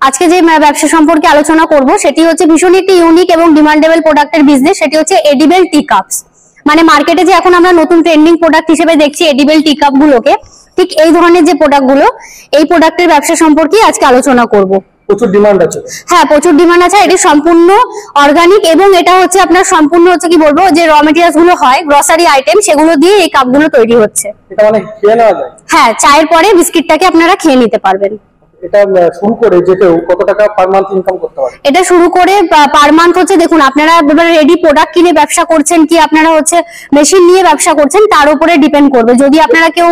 আজকে যে ব্যবসা সম্পর্কে আলোচনা করব সেটি হচ্ছে ভীষণ একটি ইউনিক এবং ডিমান্ডেবল প্রোডাক্টের বিজনেস। সেটি হচ্ছে এডিবল টি কাপস। মানে মার্কেটে যে এখন আমরা নতুন ট্রেন্ডিং প্রোডাক্ট হিসেবে দেখছি এডিবল টি কাপ গুলোকে, ঠিক এই ধরনের যে প্রোডাক্ট গুলো, এই প্রোডাক্টের ব্যবসা সম্পর্কে আজকে আলোচনা করব। প্রচুর ডিমান্ড আছে। হ্যাঁ, প্রচুর ডিমান্ড আছে। এটি সম্পূর্ণ অর্গানিক এবং এটা হচ্ছে আপনার সম্পূর্ণ হচ্ছে কি বলবো, যে র মেটেরিয়ালস গুলো হয় গ্রসারি আইটেম, সেগুলো দিয়ে এই কাপগুলো তৈরি হচ্ছে। এটা মানে খেয়ে নেওয়া যায়? হ্যাঁ, চায়ের পরে বিস্কিটটাকে আপনারা খেয়ে নিতে পারবেন। এটা শুরু করে যে কেউ কত টাকা পার মান্থ ইনকাম করতে পারে? এটা শুরু করে পার মান্থ হচ্ছে, দেখুন আপনারা রেডি প্রোডাক্ট কিনে ব্যবসা করছেন কি আপনারা হচ্ছে মেশিন নিয়ে ব্যবসা করছেন, তার উপরে ডিপেন্ড করবে। যদি আপনারা কেউ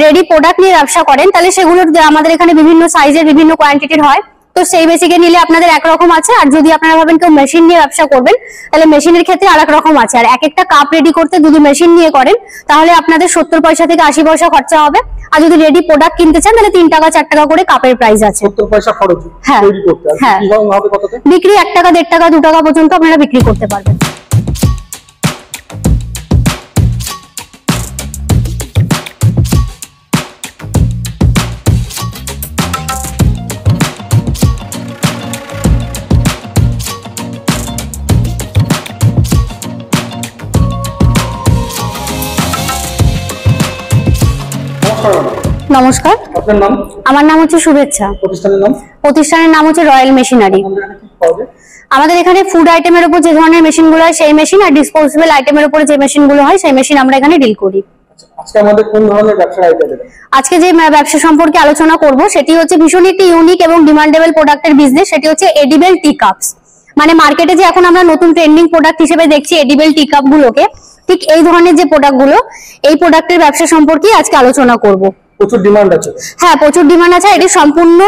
রেডি প্রোডাক্ট নিয়ে ব্যবসা করেন তাহলে সেগুলোর আমাদের এখানে বিভিন্ন সাইজের বিভিন্ন কোয়ান্টিটির হয়, তো সেই বেসিকে নিলে আপনাদের একরকম আছে। আর যদি আপনারা ভাবেন কেউ মেশিন নিয়ে ব্যবসা করবেন তাহলে মেশিনের ক্ষেত্রে আরেক রকম আছে। আর এক একটা কাপ রেডি করতে যদি মেশিন নিয়ে করেন তাহলে আপনাদের 70 পয়সা থেকে 80 পয়সা খরচা হবে। আর যদি রেডি প্রোডাক্ট কিনতে চান তাহলে 3 টাকা 4 টাকা করে কাপের প্রাইস আছে। 70 পয়সা খরচ তৈরি করতে। আর কিভাবে হবে কততে? বিক্রি 1 টাকা 1.5 টাকা 2 টাকা পর্যন্ত আপনারা বিক্রি করতে পারবেন। নমস্কার, আপনার নাম? আমার নাম হচ্ছে শুভেচ্ছা। প্রতিষ্ঠানের নাম হচ্ছে রয়্যাল মেশিনারি। আমাদের এখানে ফুড আইটেমের উপর যে ধরনের মেশিনগুলো হয় সেই মেশিন, আর ডিসপোজেবল আইটেমের উপর যে মেশিনগুলো হয় সেই মেশিন আমরা এখানে ডিল করি। আজকে আমাদের কোন ধরনের ব্যবসার আইডিয়া দেবেন? আজকে যে ব্যবসা সম্পর্কে আলোচনা করব সেটি হচ্ছে ভীষণ একটি ইউনিক এবং ডিমান্ডেবল প্রোডাক্টের বিজনেস। সেটি হচ্ছে এডিবল টি কাপস। মানে মার্কেটে যে এখন আমরা নতুন ট্রেন্ডিং প্রোডাক্ট হিসেবে দেখছি এডিবল টি কাপ গুলোকে, ঠিক এই ধরনের যে প্রোডাক্ট গুলো, এই প্রোডাক্টের ব্যবসা সম্পর্কে আজকে আলোচনা করব। প্রচুর ডিমান্ড আছে। হ্যাঁ, প্রচুর ডিমান্ড আছে। এটি সম্পূর্ণ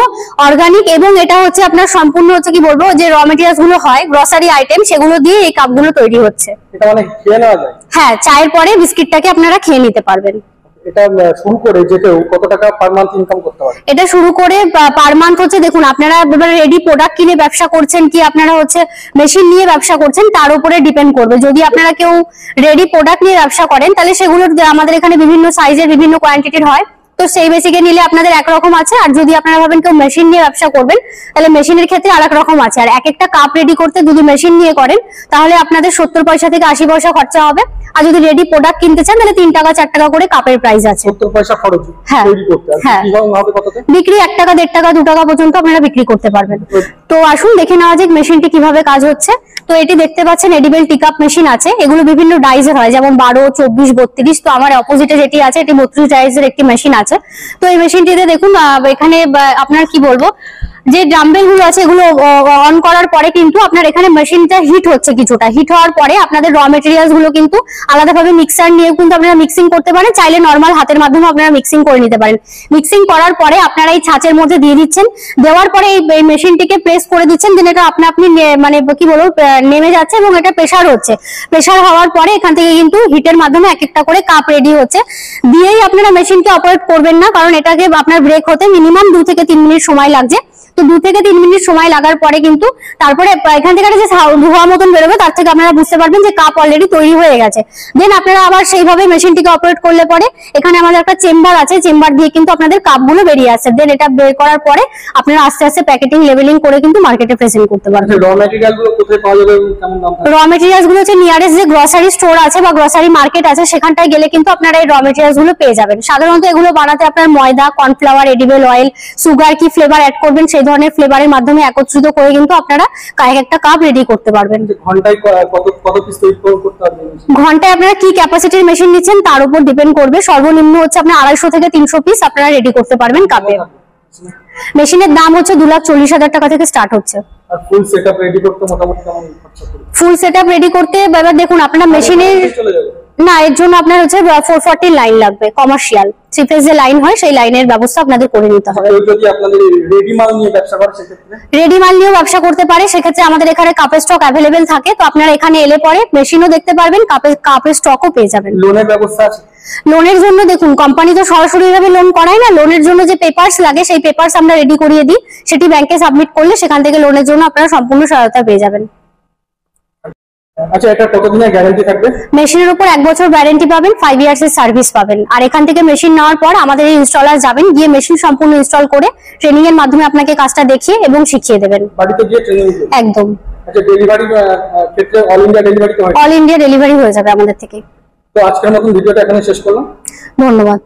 অর্গানিক এবং এটা হচ্ছে আপনার সম্পূর্ণ হচ্ছে কি বলবো, যে র মেটেরিয়ালস গুলো হয় গ্রসারি আইটেম, সেগুলো দিয়ে এই কাপগুলো তৈরি হচ্ছে। এটা মানে খেয়ে নেওয়া যায়? হ্যাঁ, চায়ের পরে বিস্কিটটাকে আপনারা খেয়ে নিতে পারবেন। এটা শুরু করে যে কেউ কত টাকা পার মান্থ ইনকাম করতে পারে? এটা শুরু করে পার মান্থ হচ্ছে, দেখুন আপনারা রেডি প্রোডাক্ট কিনে ব্যবসা করছেন কি আপনারা হচ্ছে মেশিন নিয়ে ব্যবসা করছেন, তার উপরে ডিপেন্ড করবে। যদি আপনারা কেউ রেডি প্রোডাক্ট নিয়ে ব্যবসা করেন তাহলে সেগুলোর আমাদের এখানে বিভিন্ন সাইজের বিভিন্ন কোয়ান্টিটির হয়, তো সেই বেসিকে নিলে আপনাদের একরকম আছে। আর যদি আপনারা ভাবেন কেউ মেশিন নিয়ে ব্যবসা করবেন তাহলে মেশিনের ক্ষেত্রে আরেক রকম আছে। আর এক একটা কাপ রেডি করতে যদি মেশিন নিয়ে করেন তাহলে আপনাদের 70 পয়সা থেকে 80 পয়সা খরচা হবে। আর যদি রেডি প্রোডাক্ট কিনতে চান তাহলে 3 টাকা 4 টাকা করে কাপের প্রাইস আছে। 70 পয়সা খরচ তৈরি করতে। আর কিভাবে হবে কততে? বিক্রি 1 টাকা 1.5 টাকা 2 টাকা পর্যন্ত আপনারা বিক্রি করতে পারবেন। তো আসুন দেখে নেওয়া যাক মেশিনটি কিভাবে কাজ হচ্ছে। তো এটি দেখতে পাচ্ছেন এডিবল টি কাপ মেশিন আছে। এগুলো বিভিন্ন ডাইজের হয়, যেমন 12, 24, 32। তো আমার অপোজিটে যেটি আছে এটি 32 ডাইজের একটি মেশিন আছে। তো এই মেশিনটিতে দেখুন এখানে আপনার কি বলবো, যে ডাম্বেল গুলো আছে এগুলো অন করার পরে কিন্তু আপনার এখানে মেশিনটা হিট হচ্ছে। কিছুটা হিট হওয়ার পরে আপনাদের র মেটেরিয়ালস গুলো কিন্তু আলাদাভাবে মিক্সার নিয়ে কিন্তু আপনারা মিক্সিং করতে পারেন। চাইলে নর্মাল হাতের মাধ্যমে আপনারা মিক্সিং করে নিতে পারেন। মিক্সিং করার পরে আপনারা এই ছাঁচের মধ্যে দিয়ে দিচ্ছেন। দেওয়ার পরে এই মেশিনটিকে প্রেস করে দিচ্ছেন, দেন এটা আপনি মানে কি বলবো নেমে যাচ্ছে এবং এটা প্রেসার হচ্ছে। প্রেসার হওয়ার পরে এখান থেকে কিন্তু হিটের মাধ্যমে এক একটা করে কাপ রেডি হচ্ছে। দিয়েই আপনারা মেশিনকে অপারেট করবেন না, কারণ এটাকে আপনার ব্রেক হতে মিনিমাম 2 থেকে 3 মিনিট সময় লাগছে। তো 2 থেকে 3 মিনিট সময় লাগার পরে কিন্তু তারপরে এখান থেকে যে ধোয়া মতন বেরোবে তার থেকে আপনারা বুঝতে পারবেন যে কাপ অলরেডি তৈরি হয়ে গেছে। দেন আপনারা আবার সেইভাবে মেশিনটিকে অপারেট করলে পরে এখানে আমাদের একটা চেম্বার আছে, চেম্বার দিয়ে কিন্তু আপনাদের কাপগুলো বেরিয়ে আসছে। দেন এটা বের করার পরে আপনারা আস্তে আস্তে প্যাকেটিং লেভেলিং করে কিন্তু মার্কেটে প্রেজেন্ট করতে পারবেন। র মেটেরিয়াল গুলো কোথায় পাওয়া যাবে, কেমন দাম থাকবে? র মেটেরিয়ালস গুলো হচ্ছে নিয়ারেস্ট যে গ্রসারি স্টোর আছে বা গ্রসারি মার্কেট আছে সেখানটায় গেলে কিন্তু আপনারা এই র মেটেরিয়ালস গুলো পেয়ে যাবেন। সাধারণত এগুলো বানাতে আপনার ময়দা, কর্নফ্লাওয়ার, এডিবল অয়েল, সুগার, কি ফ্লেভার অ্যাড করবেন সেই ধরনের ফ্লেভারের মাধ্যমে একত্রিত করে কিন্তু আপনারা একটা কাপ রেডি করতে পারবেন। ঘন্টায় কত পিস তৈরি করতে পারবেন? ঘন্টায় আপনারা কি ক্যাপাসিটির মেশিন নিচ্ছেন তার উপর ডিপেন্ড করবে। সর্বনিম্ন হচ্ছে আপনার 250 থেকে 300 পিস আপনারা রেডি করতে পারবেন কাপে। মেশিনের দাম হচ্ছে 2,40,000 টাকা থেকে স্টার্ট হচ্ছে। আর ফুল সেটআপ রেডি করতে মোটামুটি কেমন খরচা পড়বে? ফুল সেটআপ রেডি করতে এবার দেখুন আপনার মেশিনের না, এর জন্য আপনার হচ্ছে 440 লাইন লাগবে। কমার্শিয়াল 3 ফেজ যে লাইন হয় সেই লাইনের ব্যবস্থা আপনাদের করে নিতে হবে। যদি আপনাদের রেডি মাল নিয়ে ব্যবসা করে সেক্ষেত্রে? রেডি মাল নিয়েও ব্যবসা করতে পারে, সেক্ষেত্রে আমাদের এখানে কাপের স্টক অ্যাভেলেবেল থাকে। তো আপনারা এখানে এলে পরে মেশিনও দেখতে পারবেন, কাপের স্টকও পেয়ে যাবেন। লোনের ব্যবস্থা আছে? লোনের জন্য দেখুন কোম্পানি তো সরাসরি ভাবে লোন করায় না। লোনের জন্য যে পেপারস লাগে সেই পেপারস আমরা রেডি করিয়ে দিই, সেটি ব্যাংকে সাবমিট করলে সেখান থেকে লোনের জন্য আপনারা সম্পূর্ণ সহায়তা পেয়ে যাবেন। আচ্ছা, এটা কতদিনের গ্যারান্টি থাকবে? মেশিনের উপর 1 বছর ওয়ারেন্টি পাবেন, 5 ইয়ার্স এর সার্ভিস পাবেন। আর এখান থেকে মেশিন নেওয়ার পর আমাদের এই ইনস্টলার যাবেন, গিয়ে মেশিন সম্পূর্ণ ইনস্টল করে ট্রেনিং এর মাধ্যমে আপনাকে কাজটা দেখিয়ে এবং শিখিয়ে দেবেন। বাড়িতে গিয়ে ট্রেনিং? একদম। আচ্ছা, ডেলিভারি ক্ষেত্রে অল ইন্ডিয়া ডেলিভারি তো হয়? অল ইন্ডিয়া ডেলিভারি হয়ে যাবে আমাদের থেকে। তো আজকের মতন ভিডিওটা এখানে শেষ করলাম। ধন্যবাদ।